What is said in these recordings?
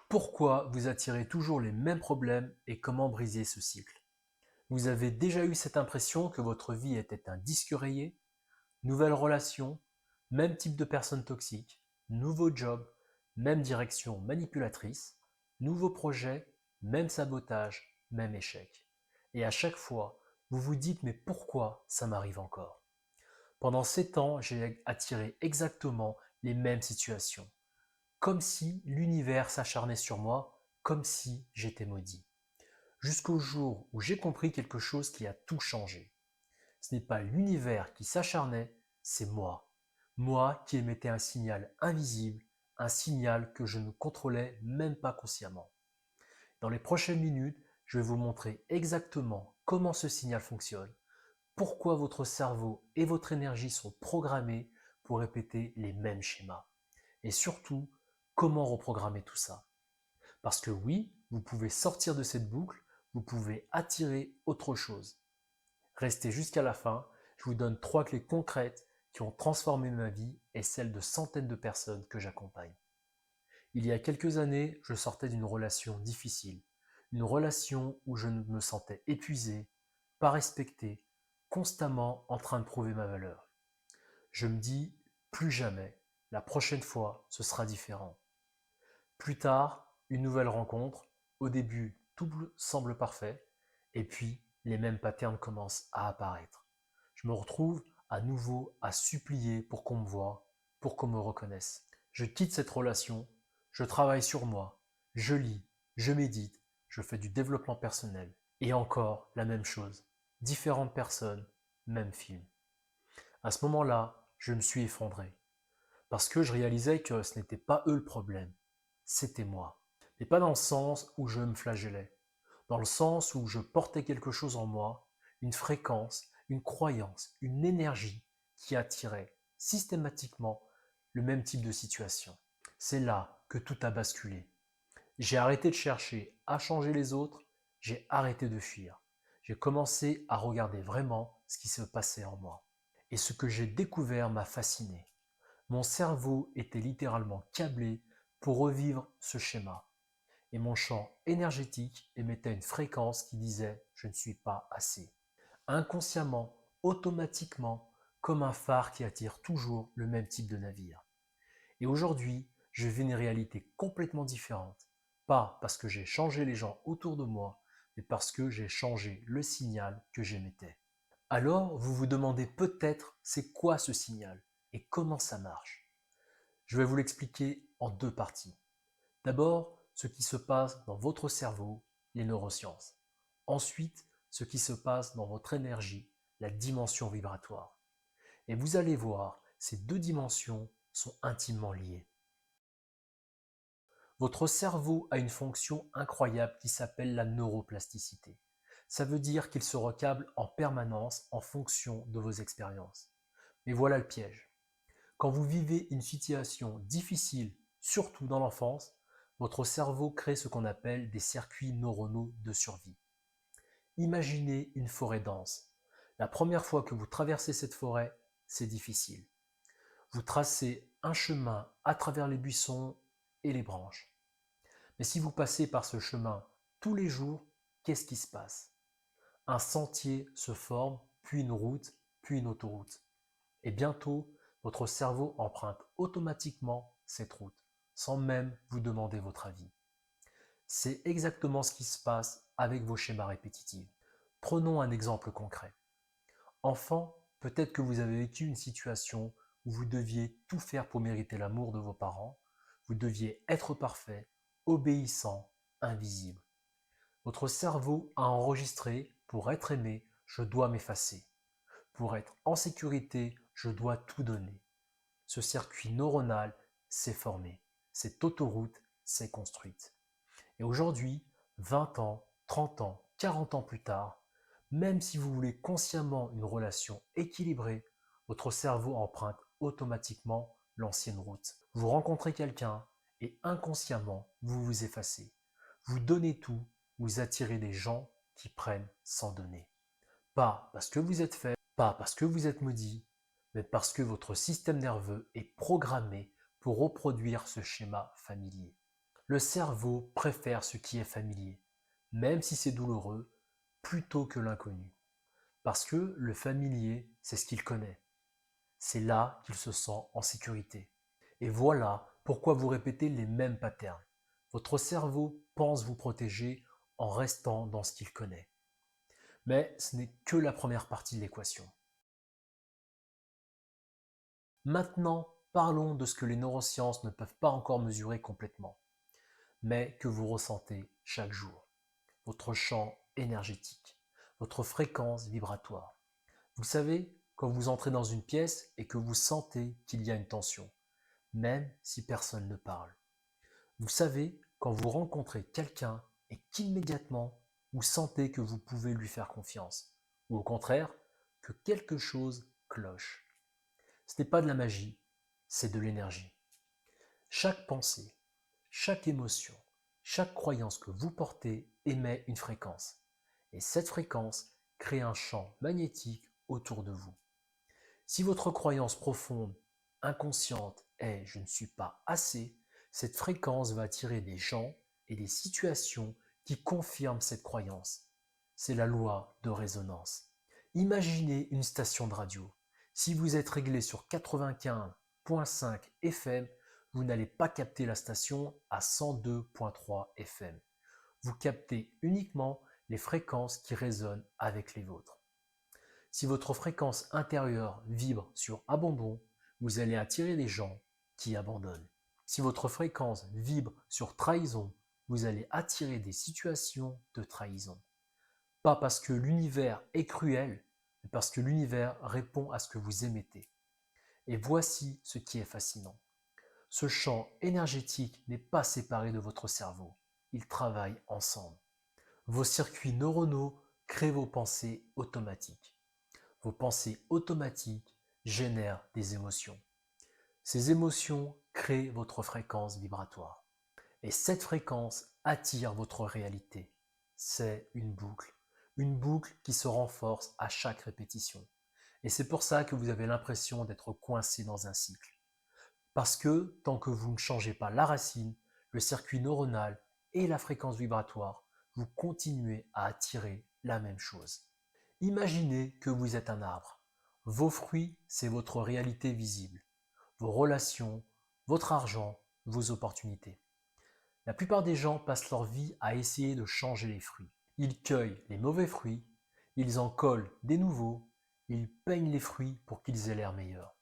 Pourquoi vous attirez toujours les mêmes problèmes et comment briser ce cycle? Vous avez déjà eu cette impression que votre vie était un disque rayé? Nouvelle relation, même type de personne toxique, nouveau job, même direction manipulatrice, nouveau projet, même sabotage, même échec. Et à chaque fois, vous vous dites mais pourquoi ça m'arrive encore? Pendant 7 ans, j'ai attiré exactement les mêmes situations. Comme si l'univers s'acharnait sur moi, comme si j'étais maudit. Jusqu'au jour où j'ai compris quelque chose qui a tout changé. Ce n'est pas l'univers qui s'acharnait, c'est moi. Moi qui émettais un signal invisible, un signal que je ne contrôlais même pas consciemment. Dans les prochaines minutes, je vais vous montrer exactement comment ce signal fonctionne, pourquoi votre cerveau et votre énergie sont programmés pour répéter les mêmes schémas. Et surtout, comment reprogrammer tout ça. Parce que oui, vous pouvez sortir de cette boucle, vous pouvez attirer autre chose. Restez jusqu'à la fin, je vous donne 3 clés concrètes qui ont transformé ma vie et celle de centaines de personnes que j'accompagne. Il y a quelques années, je sortais d'une relation difficile, une relation où je me sentais épuisé, pas respecté, constamment en train de prouver ma valeur. Je me dis, plus jamais, la prochaine fois, ce sera différent. Plus tard, une nouvelle rencontre. Au début, tout semble parfait. Et puis, les mêmes patterns commencent à apparaître. Je me retrouve à nouveau à supplier pour qu'on me voie, pour qu'on me reconnaisse. Je quitte cette relation, je travaille sur moi, je lis, je médite, je fais du développement personnel. Et encore la même chose. Différentes personnes, même film. À ce moment-là, je me suis effondré. Parce que je réalisais que ce n'était pas eux le problème, c'était moi. Mais pas dans le sens où je me flagellais, dans le sens où je portais quelque chose en moi, une fréquence, une croyance, une énergie qui attirait systématiquement le même type de situation. C'est là que tout a basculé. J'ai arrêté de chercher à changer les autres, j'ai arrêté de fuir. J'ai commencé à regarder vraiment ce qui se passait en moi. Et ce que j'ai découvert m'a fasciné. Mon cerveau était littéralement câblé pour revivre ce schéma. Et mon champ énergétique émettait une fréquence qui disait « je ne suis pas assez ». Inconsciemment, automatiquement, comme un phare qui attire toujours le même type de navire. Et aujourd'hui, je vis une réalité complètement différente. Pas parce que j'ai changé les gens autour de moi, mais parce que j'ai changé le signal que j'émettais. Alors, vous vous demandez peut-être c'est quoi ce signal et comment ça marche. Je vais vous l'expliquer en 2 parties. D'abord, ce qui se passe dans votre cerveau, les neurosciences. Ensuite, ce qui se passe dans votre énergie, la dimension vibratoire. Et vous allez voir, ces 2 dimensions sont intimement liées. Votre cerveau a une fonction incroyable qui s'appelle la neuroplasticité. Ça veut dire qu'il se recable en permanence en fonction de vos expériences. Mais voilà le piège. Quand vous vivez une situation difficile, surtout dans l'enfance, votre cerveau crée ce qu'on appelle des circuits neuronaux de survie. Imaginez une forêt dense. La première fois que vous traversez cette forêt, c'est difficile. Vous tracez un chemin à travers les buissons et les branches. Mais si vous passez par ce chemin tous les jours, qu'est-ce qui se passe? Un sentier se forme, puis une route, puis une autoroute. Et bientôt, votre cerveau emprunte automatiquement cette route, sans même vous demander votre avis. C'est exactement ce qui se passe avec vos schémas répétitifs. Prenons un exemple concret. Enfant, peut-être que vous avez vécu une situation où vous deviez tout faire pour mériter l'amour de vos parents, vous deviez être parfait, obéissant, invisible. Votre cerveau a enregistré, pour être aimé, je dois m'effacer. Pour être en sécurité, je dois tout donner. Ce circuit neuronal s'est formé. Cette autoroute s'est construite. Et aujourd'hui, 20 ans, 30 ans, 40 ans plus tard, même si vous voulez consciemment une relation équilibrée, votre cerveau emprunte automatiquement l'ancienne route. Vous rencontrez quelqu'un et inconsciemment, vous vous effacez. Vous donnez tout, vous attirez des gens qui prennent sans donner. Pas parce que vous êtes faible, pas parce que vous êtes maudit, mais parce que votre système nerveux est programmé pour reproduire ce schéma familier. Le cerveau préfère ce qui est familier, même si c'est douloureux, plutôt que l'inconnu. Parce que le familier, c'est ce qu'il connaît. C'est là qu'il se sent en sécurité. Et voilà pourquoi vous répétez les mêmes patterns. Votre cerveau pense vous protéger en restant dans ce qu'il connaît. Mais ce n'est que la première partie de l'équation. Maintenant, parlons de ce que les neurosciences ne peuvent pas encore mesurer complètement, mais que vous ressentez chaque jour. Votre champ énergétique, votre fréquence vibratoire. Vous savez, quand vous entrez dans une pièce et que vous sentez qu'il y a une tension, même si personne ne parle. Vous savez, quand vous rencontrez quelqu'un et qu'immédiatement vous sentez que vous pouvez lui faire confiance, ou au contraire, que quelque chose cloche. Ce n'est pas de la magie, c'est de l'énergie. Chaque pensée, chaque émotion, chaque croyance que vous portez émet une fréquence. Et cette fréquence crée un champ magnétique autour de vous. Si votre croyance profonde, inconsciente est « je ne suis pas assez », cette fréquence va attirer des gens et des situations qui confirment cette croyance. C'est la loi de résonance. Imaginez une station de radio. Si vous êtes réglé sur 95.5 FM, vous n'allez pas capter la station à 102.3 FM. Vous captez uniquement les fréquences qui résonnent avec les vôtres. Si votre fréquence intérieure vibre sur abandon, vous allez attirer des gens qui abandonnent. Si votre fréquence vibre sur trahison, vous allez attirer des situations de trahison. Pas parce que l'univers est cruel, mais parce que l'univers répond à ce que vous émettez. Et voici ce qui est fascinant. Ce champ énergétique n'est pas séparé de votre cerveau. Ils travaillent ensemble. Vos circuits neuronaux créent vos pensées automatiques. Vos pensées automatiques génèrent des émotions. Ces émotions créent votre fréquence vibratoire. Et cette fréquence attire votre réalité. C'est une boucle qui se renforce à chaque répétition. Et c'est pour ça que vous avez l'impression d'être coincé dans un cycle. Parce que tant que vous ne changez pas la racine, le circuit neuronal et la fréquence vibratoire, vous continuez à attirer la même chose. Imaginez que vous êtes un arbre. Vos fruits, c'est votre réalité visible, vos relations, votre argent, vos opportunités. La plupart des gens passent leur vie à essayer de changer les fruits. Ils cueillent les mauvais fruits, ils en collent des nouveaux, ils peignent les fruits pour qu'ils aient l'air meilleurs.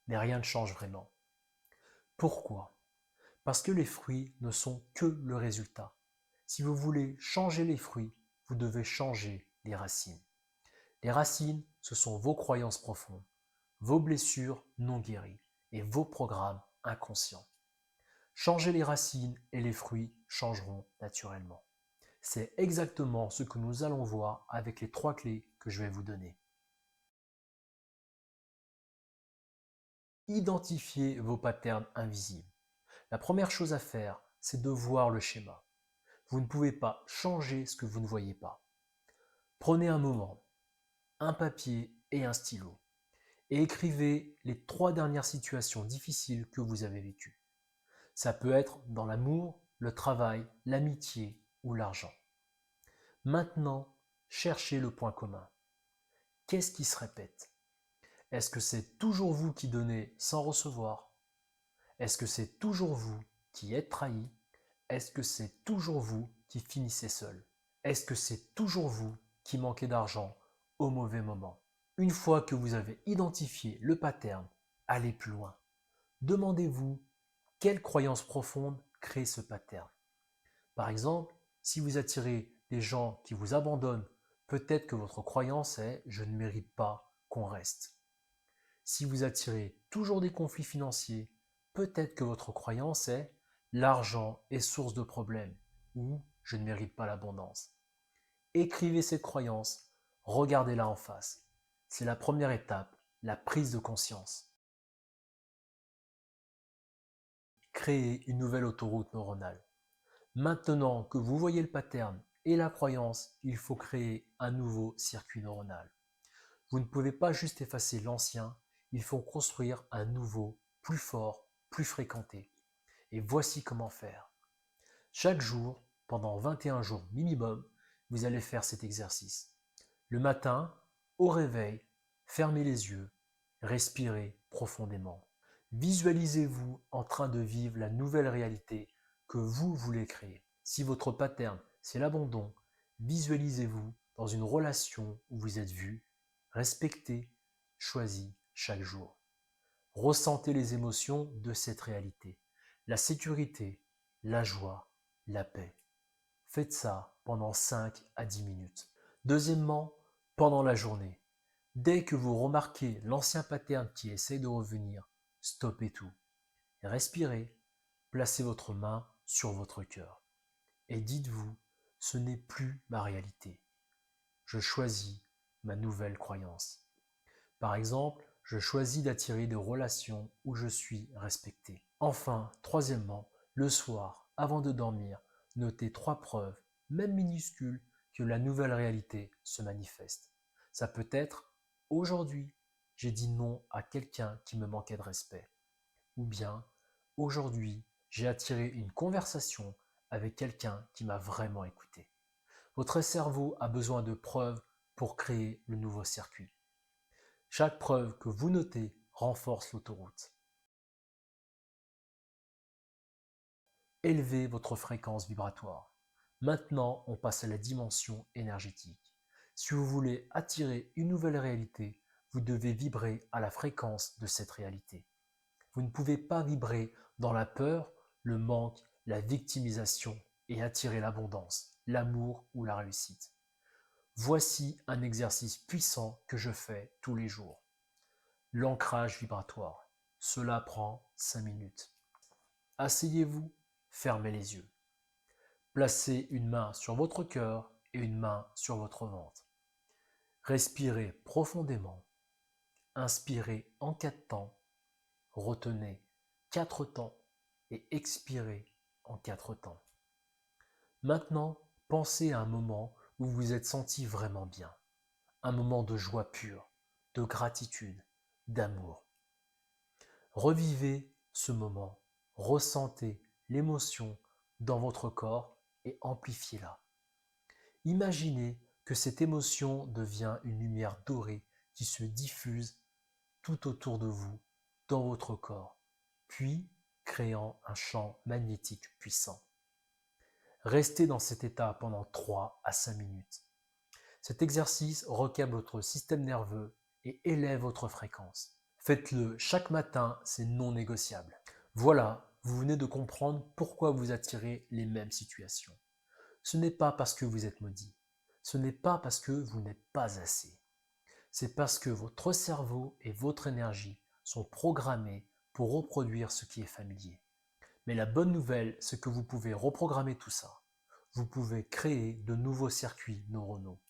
Mais rien ne change vraiment. Pourquoi? Parce que les fruits ne sont que le résultat. Si vous voulez changer les fruits, vous devez changer les racines. Les racines, ce sont vos croyances profondes, vos blessures non guéries et vos programmes inconscients. Changez les racines et les fruits changeront naturellement. C'est exactement ce que nous allons voir avec les 3 clés que je vais vous donner. Identifiez vos patterns invisibles. La première chose à faire, c'est de voir le schéma. Vous ne pouvez pas changer ce que vous ne voyez pas. Prenez un moment, un papier et un stylo, et écrivez les 3 dernières situations difficiles que vous avez vécues. Ça peut être dans l'amour, le travail, l'amitié ou l'argent. Maintenant, cherchez le point commun. Qu'est-ce qui se répète? Est-ce que c'est toujours vous qui donnez sans recevoir? Est-ce que c'est toujours vous qui êtes trahi? Est-ce que c'est toujours vous qui finissez seul? Est-ce que c'est toujours vous qui manquez d'argent au mauvais moment? Une fois que vous avez identifié le pattern, allez plus loin. Demandez-vous quelle croyance profonde crée ce pattern. Par exemple, si vous attirez des gens qui vous abandonnent, peut-être que votre croyance est « je ne mérite pas qu'on reste ». Si vous attirez toujours des conflits financiers, peut-être que votre croyance est « l'argent est source de problèmes » ou « je ne mérite pas l'abondance ». Écrivez cette croyance, regardez-la en face. C'est la première étape, la prise de conscience. Créez une nouvelle autoroute neuronale. Maintenant que vous voyez le pattern et la croyance, il faut créer un nouveau circuit neuronal. Vous ne pouvez pas juste effacer l'ancien, il faut construire un nouveau, plus fort, plus fréquenté. Et voici comment faire. Chaque jour, pendant 21 jours minimum, vous allez faire cet exercice. Le matin, au réveil, fermez les yeux, respirez profondément. Visualisez-vous en train de vivre la nouvelle réalité que vous voulez créer. Si votre pattern, c'est l'abandon, visualisez-vous dans une relation où vous êtes vu, respecté, choisi chaque jour. Ressentez les émotions de cette réalité. La sécurité, la joie, la paix. Faites ça pendant 5 à 10 minutes. Deuxièmement, pendant la journée. Dès que vous remarquez l'ancien pattern qui essaie de revenir, stoppez tout. Respirez, placez votre main sur votre cœur et dites-vous, ce n'est plus ma réalité. Je choisis ma nouvelle croyance. Par exemple, je choisis d'attirer des relations où je suis respecté. Enfin, troisièmement, le soir, avant de dormir, notez 3 preuves, même minuscules, que la nouvelle réalité se manifeste. Ça peut être aujourd'hui, j'ai dit non à quelqu'un qui me manquait de respect. Ou bien aujourd'hui, j'ai attiré une conversation avec quelqu'un qui m'a vraiment écouté. Votre cerveau a besoin de preuves pour créer le nouveau circuit. Chaque preuve que vous notez renforce l'autoroute. Élevez votre fréquence vibratoire. Maintenant, on passe à la dimension énergétique. Si vous voulez attirer une nouvelle réalité, vous devez vibrer à la fréquence de cette réalité. Vous ne pouvez pas vibrer dans la peur, le manque, la victimisation et attirer l'abondance, l'amour ou la réussite. Voici un exercice puissant que je fais tous les jours. L'ancrage vibratoire. Cela prend 5 minutes. Asseyez-vous, fermez les yeux. Placez une main sur votre cœur et une main sur votre ventre. Respirez profondément. Inspirez en 4 temps. Retenez 4 temps et expirez en 4 temps. Maintenant, pensez à un moment où vous vous êtes senti vraiment bien. Un moment de joie pure, de gratitude, d'amour. Revivez ce moment, ressentez l'émotion dans votre corps et amplifiez-la. Imaginez que cette émotion devient une lumière dorée qui se diffuse tout autour de vous, dans votre corps, puis créant un champ magnétique puissant. Restez dans cet état pendant 3 à 5 minutes. Cet exercice requiert votre système nerveux et élève votre fréquence. Faites-le chaque matin, c'est non négociable. Voilà, vous venez de comprendre pourquoi vous attirez les mêmes situations. Ce n'est pas parce que vous êtes maudit. Ce n'est pas parce que vous n'êtes pas assez. C'est parce que votre cerveau et votre énergie sont programmés pour reproduire ce qui est familier. Mais la bonne nouvelle, c'est que vous pouvez reprogrammer tout ça. Vous pouvez créer de nouveaux circuits neuronaux.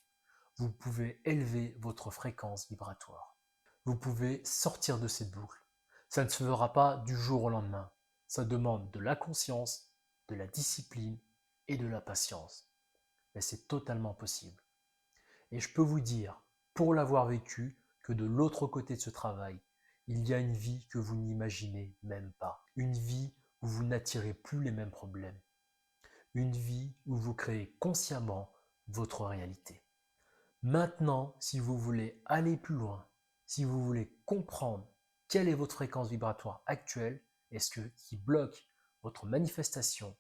Vous pouvez élever votre fréquence vibratoire. Vous pouvez sortir de cette boucle. Ça ne se fera pas du jour au lendemain. Ça demande de la conscience, de la discipline et de la patience. Mais c'est totalement possible. Et je peux vous dire, pour l'avoir vécu, que de l'autre côté de ce travail, il y a une vie que vous n'imaginez même pas. Une vie où vous n'attirez plus les mêmes problèmes. Une vie où vous créez consciemment votre réalité. Maintenant, si vous voulez aller plus loin, si vous voulez comprendre quelle est votre fréquence vibratoire actuelle et ce qui bloque votre manifestation,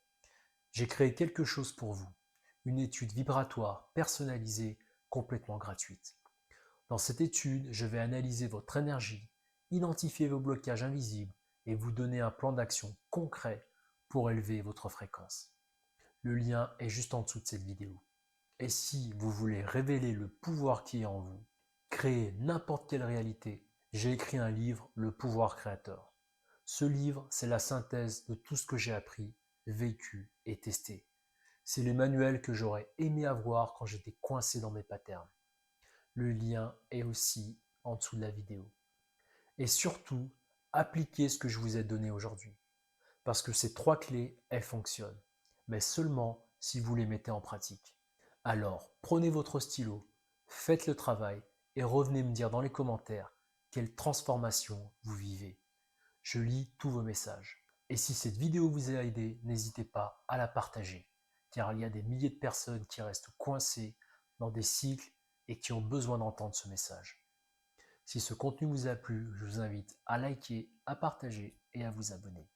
j'ai créé quelque chose pour vous, une étude vibratoire personnalisée complètement gratuite. Dans cette étude, je vais analyser votre énergie, identifier vos blocages invisibles et vous donner un plan d'action concret pour élever votre fréquence. Le lien est juste en dessous de cette vidéo. Et si vous voulez révéler le pouvoir qui est en vous, créer n'importe quelle réalité, j'ai écrit un livre, Le pouvoir créateur. Ce livre, c'est la synthèse de tout ce que j'ai appris, vécu et testé. C'est les manuels que j'aurais aimé avoir quand j'étais coincé dans mes patterns. Le lien est aussi en dessous de la vidéo. Et surtout, appliquez ce que je vous ai donné aujourd'hui. Parce que ces 3 clés, elles fonctionnent. Mais seulement si vous les mettez en pratique. Alors, prenez votre stylo, faites le travail et revenez me dire dans les commentaires quelle transformation vous vivez. Je lis tous vos messages. Et si cette vidéo vous a aidé, n'hésitez pas à la partager, car il y a des milliers de personnes qui restent coincées dans des cycles et qui ont besoin d'entendre ce message. Si ce contenu vous a plu, je vous invite à liker, à partager et à vous abonner.